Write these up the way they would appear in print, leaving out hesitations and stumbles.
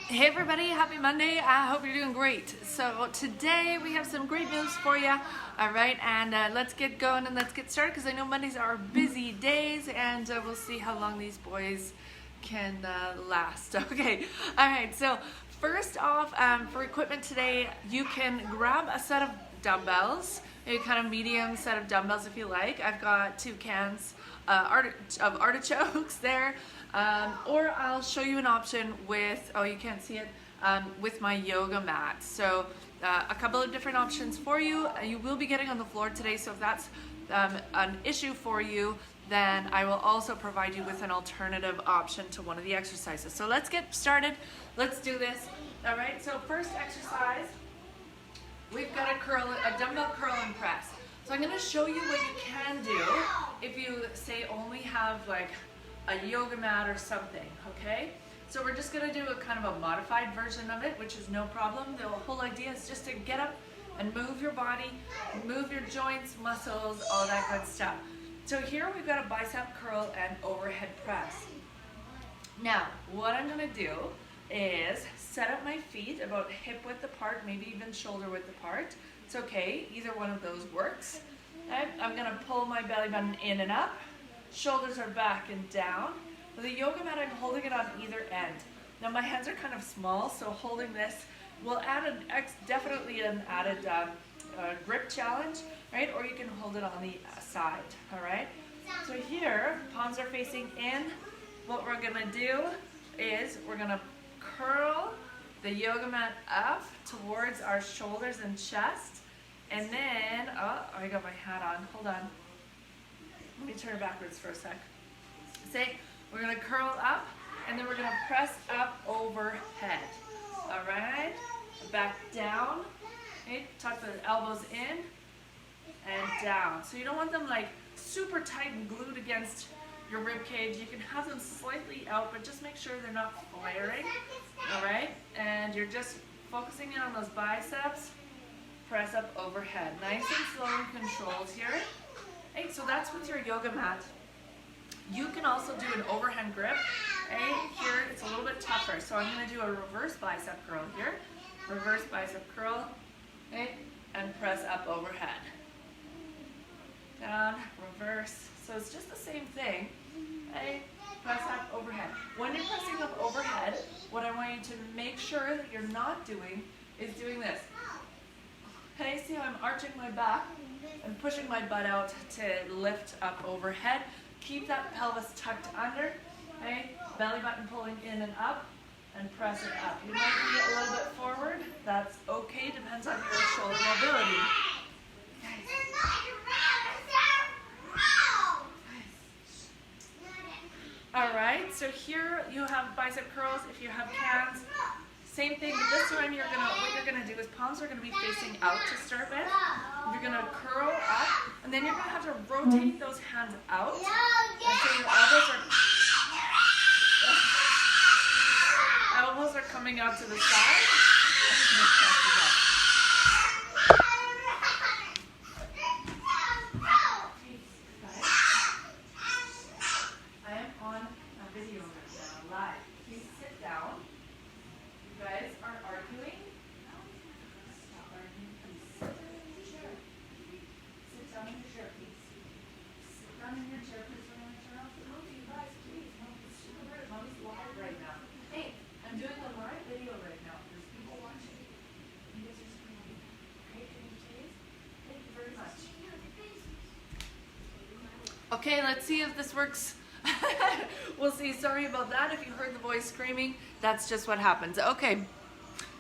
Hey everybody, happy Monday. I hope you're doing great. So today we have some great news for you. All right, and let's get going and let's get started because I know Mondays are busy days and we'll see how long these boys can last. Okay, all right, so first off, for equipment today, you can grab a set of dumbbells, a kind of medium set of dumbbells if you like. I've got 2 cans of artichokes there. Or I'll show you an option with, oh you can't see it, with my yoga mat. So a couple of different options for you. You will be getting on the floor today, so if that's an issue for you, then I will also provide you with an alternative option to one of the exercises. So let's get started. Let's do this. All right, so first exercise, we've got a dumbbell curl and press. So I'm gonna show you what you can do if you say only have like a yoga mat or something, okay? So we're just gonna do a kind of a modified version of it, which is no problem. The whole idea is just to get up and move your body, move your joints, muscles, all that good stuff. So here we've got a bicep curl and overhead press. Now, what I'm gonna do is set up my feet about hip width apart, maybe even shoulder width apart. It's okay, either one of those works. Okay? I'm gonna pull my belly button in and up. Shoulders are back and down. With the yoga mat, I'm holding it on either end. Now my hands are kind of small, so holding this will add definitely an added grip challenge, right? Or you can hold it on the side, all right? So here, palms are facing in. What we're gonna do is we're gonna curl the yoga mat up towards our shoulders and chest. And then, oh, I got my hat on, hold on. Let me turn it backwards for a sec. Say, we're gonna curl up and then we're gonna press up overhead. All right, back down, okay? Tuck the elbows in and down. So you don't want them like super tight and glued against your rib cage. You can have them slightly out, but just make sure they're not flaring, all right? And you're just focusing in on those biceps, press up overhead. Nice and slow and controlled here. Hey, so that's with your yoga mat. You can also do an overhand grip. Hey, here it's a little bit tougher. So I'm gonna do a reverse bicep curl here. Reverse bicep curl, okay, and press up overhead. Down, reverse. So it's just the same thing. Hey, press up overhead. When you're pressing up overhead, what I want you to make sure that you're not doing is doing this. Okay, see how I'm arching my back and pushing my butt out to lift up overhead. Keep that pelvis tucked under, okay? Belly button pulling in and up, and press it up. You might be a little bit forward. That's okay, depends on your shoulder mobility. All right, so here you have bicep curls. If you have cans, same thing, but this time what you're gonna do is palms are gonna be facing out to start with. You're gonna curl up, and then you're gonna have to rotate those hands out. And so your elbows are coming out to the side. I am on a video right now, live. Please sit down. You guys are arguing. Stop arguing, please. Sit down in your chair. Sit down in your chair, please. Sit down in your chair, please. We're going to turn off the movie, you guys, please. It's super weird. Mommy's live right now. Hey, I'm doing a live video right now. There's people watching. You guys are screaming. Okay, can you please? Thank you very much. Okay, let's see if this works. We'll see. Sorry about that. If you heard the boys screaming, that's just what happens. Okay,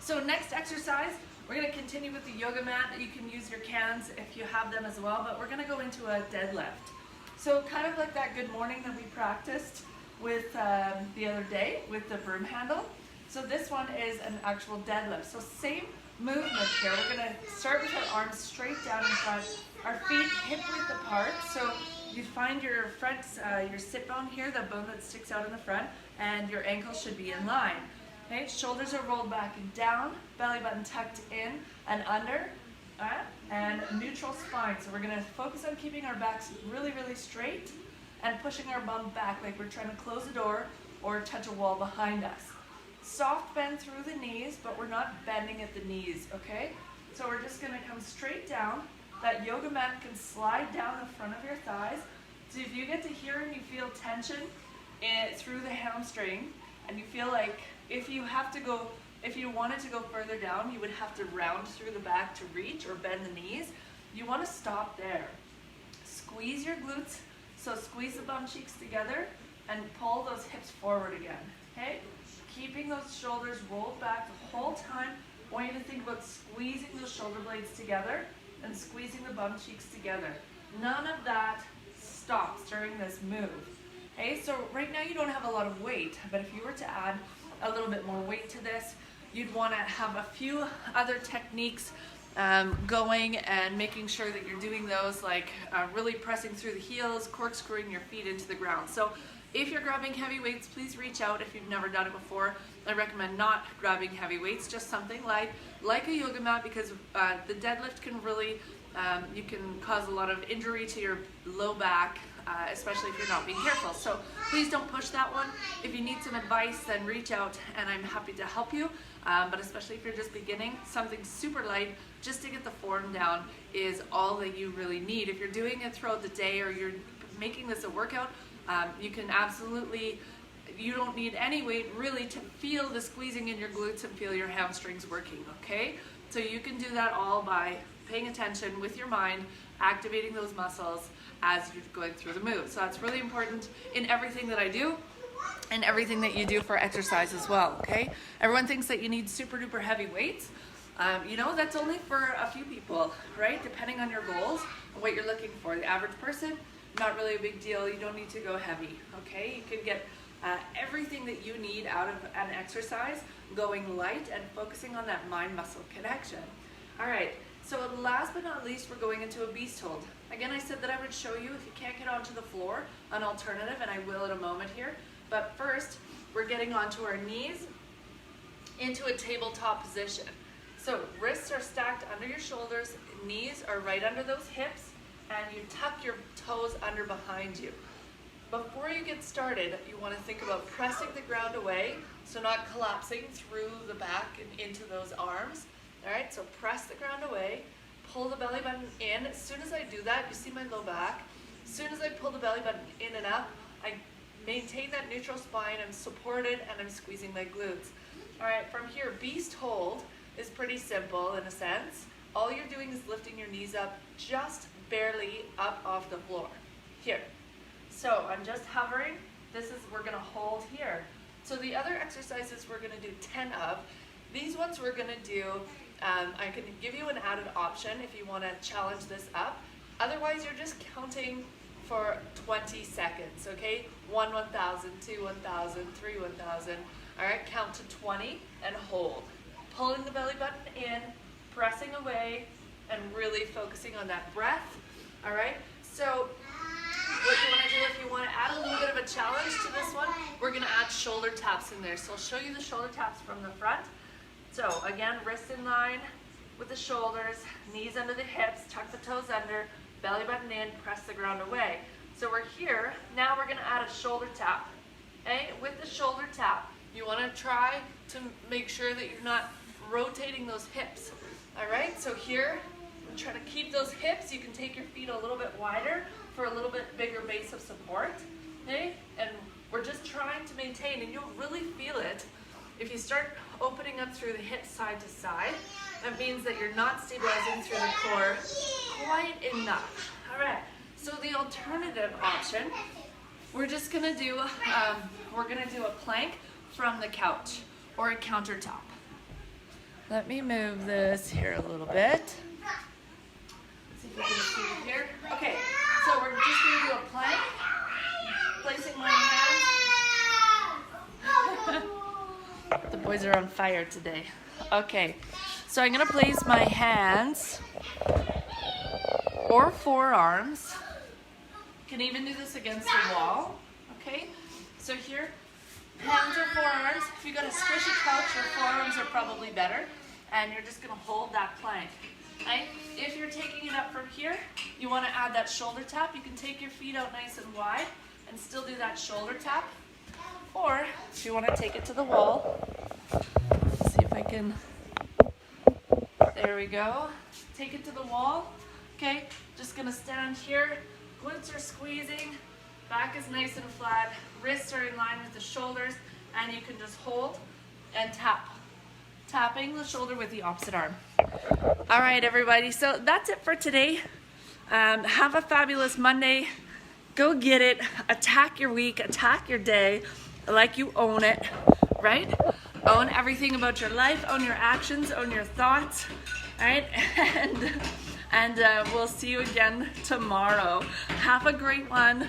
so next exercise, we're going to continue with the yoga mat. You can use your cans if you have them as well, but we're going to go into a deadlift. So kind of like that good morning that we practiced with the other day with the broom handle. So this one is an actual deadlift. So same movement here. We're going to start with our arms straight down in front, our feet hip width apart. So you find your front, your sit bone here, the bone that sticks out in the front, and your ankles should be in line. Okay, shoulders are rolled back and down, belly button tucked in and under, and neutral spine. So we're gonna focus on keeping our backs really, really straight and pushing our bum back like we're trying to close a door or touch a wall behind us. soft bend through the knees, but we're not bending at the knees, okay? So we're just gonna come straight down. That yoga mat can slide down the front of your thighs. So if you get to here and you feel tension through the hamstring, and you feel like if you wanted to go further down, you would have to round through the back to reach or bend the knees. You want to stop there. Squeeze your glutes, so squeeze the bum cheeks together and pull those hips forward again, okay? Keeping those shoulders rolled back the whole time. I want you to think about squeezing those shoulder blades together and squeezing the bum cheeks together. None of that stops during this move. Okay, so right now you don't have a lot of weight, but if you were to add a little bit more weight to this, you'd want to have a few other techniques going and making sure that you're doing those, like really pressing through the heels, corkscrewing your feet into the ground. So if you're grabbing heavy weights, please reach out if you've never done it before. I recommend not grabbing heavy weights, just something like a yoga mat, because the deadlift can really, you can cause a lot of injury to your low back, especially if you're not being careful. So please don't push that one. If you need some advice, then reach out and I'm happy to help you. But especially if you're just beginning, something super light just to get the form down is all that you really need. If you're doing it throughout the day or you're making this a workout, you can absolutely, you don't need any weight really to feel the squeezing in your glutes and feel your hamstrings working, okay? So you can do that all by paying attention with your mind, activating those muscles as you're going through the move. So that's really important in everything that I do and everything that you do for exercise as well, okay? Everyone thinks that you need super duper heavy weights. You know, that's only for a few people, right? Depending on your goals and what you're looking for. The average person, not really a big deal. You don't need to go heavy, okay? You can get everything that you need out of an exercise going light and focusing on that mind-muscle connection. All right, so last but not least, we're going into a beast hold. Again, I said that I would show you, if you can't get onto the floor, an alternative, and I will in a moment here. But first, we're getting onto our knees into a tabletop position. So wrists are stacked under your shoulders, knees are right under those hips, and you tuck your toes under behind you. Before you get started, you want to think about pressing the ground away, so not collapsing through the back and into those arms. All right, so press the ground away, pull the belly button in. As soon as I do that, you see my low back. As soon as I pull the belly button in and up, I maintain that neutral spine, I'm supported, and I'm squeezing my glutes. All right, from here, beast hold is pretty simple in a sense. All you're doing is lifting your knees up just barely up off the floor. Here. So I'm just hovering. We're gonna hold here. So the other exercises we're gonna do 10 of. These ones we're gonna do, I can give you an added option if you wanna challenge this up. Otherwise, you're just counting for 20 seconds, okay? 1, 1,000, 2, 1,000, 3, 1,000. All right, count to 20 and hold. Pulling the belly button in, pressing away, and really focusing on that breath, all right? So what you want to do, if you want to add a little bit of a challenge to this one, we're going to add shoulder taps in there. So I'll show you the shoulder taps from the front. So again, wrists in line with the shoulders, knees under the hips, tuck the toes under, belly button in, press the ground away. So we're here. Now we're going to add a shoulder tap. Okay? With the shoulder tap, you want to try to make sure that you're not rotating those hips. All right? So here, try to keep those hips. You can take your feet a little bit wider for a little bit bigger base of support. Okay? And we're just trying to maintain, and you'll really feel it. If you start opening up through the hips side to side, that means that you're not stabilizing through the core quite enough. All right, so the alternative option, we're just gonna do, a plank from the couch or a countertop. Let me move this here a little bit. Let's see if you can see here. Okay, so we're just gonna do a plank, placing my hands. The boys are on fire today. Okay, so I'm gonna place my hands or forearms. You can even do this against the wall, okay? So here, hands or forearms. If you got a squishy couch, your forearms are probably better. And you're just gonna hold that plank, right? If you're taking it up from here, you wanna add that shoulder tap. You can take your feet out nice and wide and still do that shoulder tap. Or if you wanna take it to the wall, in. There we go. Take it to the wall. Okay, just gonna stand here. Glutes are squeezing. Back is nice and flat. Wrists are in line with the shoulders. And you can just hold and tap. Tapping the shoulder with the opposite arm. All right, everybody. So that's it for today. Have a fabulous Monday. Go get it. Attack your week. Attack your day like you own it, right? Own everything about your life. Own your actions. Own your thoughts. All right? And we'll see you again tomorrow. Have a great one.